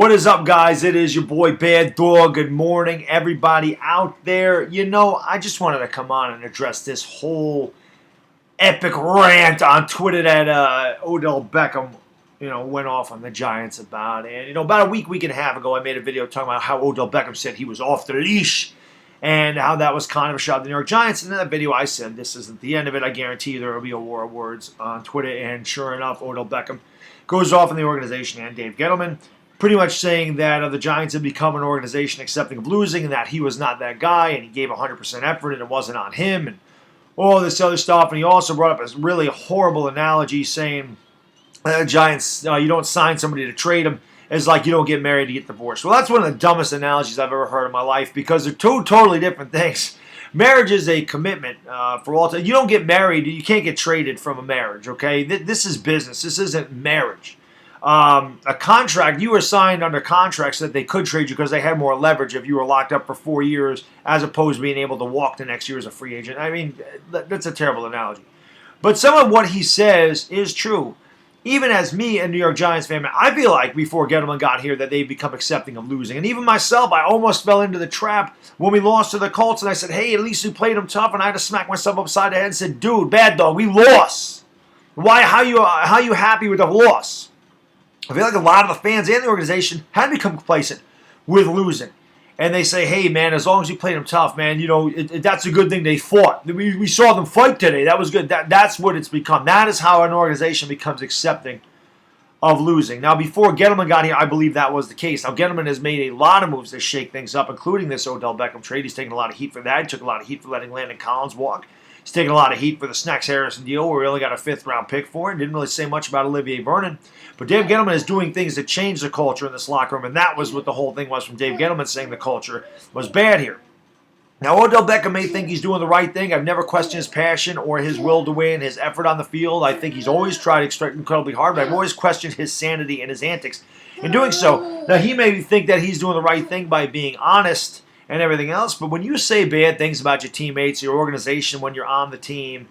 What is up, guys? It is your boy Bad Dog. Good morning, everybody out there. You know, I just wanted to come on and address this whole epic rant on Twitter that Odell Beckham, went off on the Giants about. And, about a week and a half ago, I made a video talking about how Odell Beckham said he was off the leash and how that was kind of a shot at the New York Giants. And in that video, I said this isn't the end of it. I guarantee you there will be a war of words on Twitter. And sure enough, Odell Beckham goes off in the organization and Dave Gettleman, pretty much saying that the Giants had become an organization accepting of losing and that he was not that guy and he gave 100% effort and it wasn't on him and all this other stuff. And he also brought up a really horrible analogy saying Giants, you don't sign somebody to trade them. It's like you don't get married to get divorced. Well, that's one of the dumbest analogies I've ever heard in my life because they're two totally different things. Marriage is a commitment for all time. You don't get married. You can't get traded from a marriage, okay? This is business. This isn't marriage. A contract, you were signed under contracts that they could trade you because they had more leverage if you were locked up for 4 years as opposed to being able to walk the next year as a free agent. I mean, that's a terrible analogy. But some of what he says is true. Even as me, a New York Giants fan, I feel like before Gettleman got here that they've become accepting of losing. And even myself, I almost fell into the trap when we lost to the Colts. And I said, hey, at least we played them tough. And I had to smack myself upside the head and said, dude, Bad Dog, we lost. Why? How you happy with the loss? I feel like a lot of the fans and the organization had become complacent with losing. And they say, hey, man, as long as you played them tough, man, that's a good thing they fought. We saw them fight today. That was good. That's what it's become. That is how an organization becomes accepting of losing. Now, before Gettleman got here, I believe that was the case. Now, Gettleman has made a lot of moves to shake things up, including this Odell Beckham trade. He's taken a lot of heat for that. He took a lot of heat for letting Landon Collins walk. He's taken a lot of heat for the Snacks Harrison deal where we only got a 5th-round pick for it. Didn't really say much about Olivier Vernon. But Dave Gettleman is doing things to change the culture in this locker room, and that was what the whole thing was from Dave Gettleman saying the culture was bad here. Now, Odell Beckham may think he's doing the right thing. I've never questioned his passion or his will to win, his effort on the field. I think he's always tried to extract incredibly hard, but I've always questioned his sanity and his antics in doing so. Now, he may think that he's doing the right thing by being honest and everything else, but when you say bad things about your teammates, your organization, when you're on the team,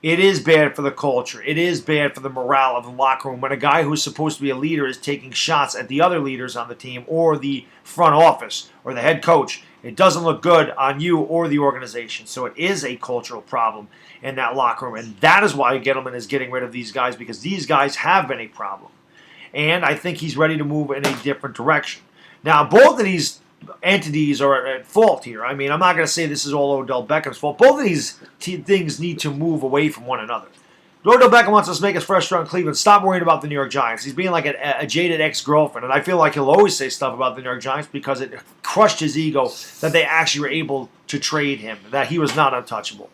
it is bad for the culture. It is bad for the morale of the locker room when a guy who's supposed to be a leader is taking shots at the other leaders on the team or the front office or the head coach. It doesn't look good on you or the organization. So it is a cultural problem in that locker room, and that is why Gettleman is getting rid of these guys because these guys have been a problem. And I think he's ready to move in a different direction. Now, both of these entities are at fault here. I mean, I'm not going to say this is all Odell Beckham's fault. Both of these things need to move away from one another. Odell Beckham wants us to make his fresh start in Cleveland. Stop worrying about the New York Giants. He's being like a jaded ex-girlfriend, and I feel like he'll always say stuff about the New York Giants because it crushed his ego that they actually were able to trade him, that he was not untouchable.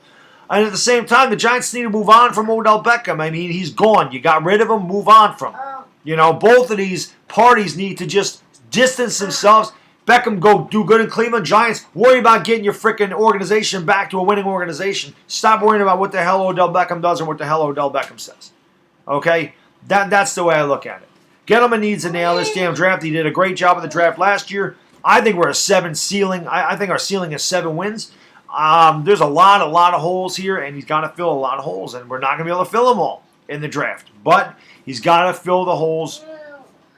And at the same time, the Giants need to move on from Odell Beckham. I mean, he's gone. You got rid of him, move on from him. Both of these parties need to just distance themselves. Beckham, go do good in Cleveland. Giants, worry about getting your freaking organization back to a winning organization. Stop worrying about what the hell Odell Beckham does and what the hell Odell Beckham says. Okay? That's the way I look at it. Gettleman needs to nail this damn draft. He did a great job of the draft last year. I think we're a 7 ceiling. I think our ceiling is 7 wins. There's a lot of holes here, and he's got to fill a lot of holes, and we're not going to be able to fill them all in the draft. But he's got to fill the holes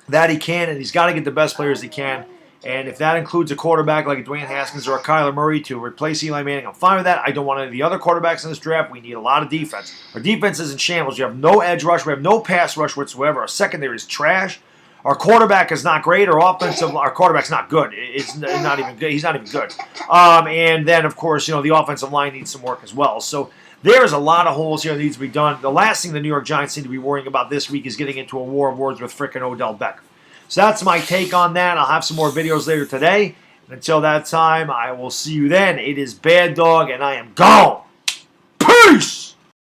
that he can, and he's got to get the best players he can. And if that includes a quarterback like a Dwayne Haskins or a Kyler Murray to replace Eli Manning, I'm fine with that. I don't want any of the other quarterbacks in this draft. We need a lot of defense. Our defense is in shambles. You have no edge rush. We have no pass rush whatsoever. Our secondary is trash. Our quarterback is not great. Our quarterback's not good. It's not even good. He's not even good. And then, of course, the offensive line needs some work as well. So there's a lot of holes here that needs to be done. The last thing the New York Giants seem to be worrying about this week is getting into a war of words with frickin' Odell Beckham. So that's my take on that. I'll have some more videos later today. And until that time, I will see you then. It is Bad Dog, and I am gone. Peace!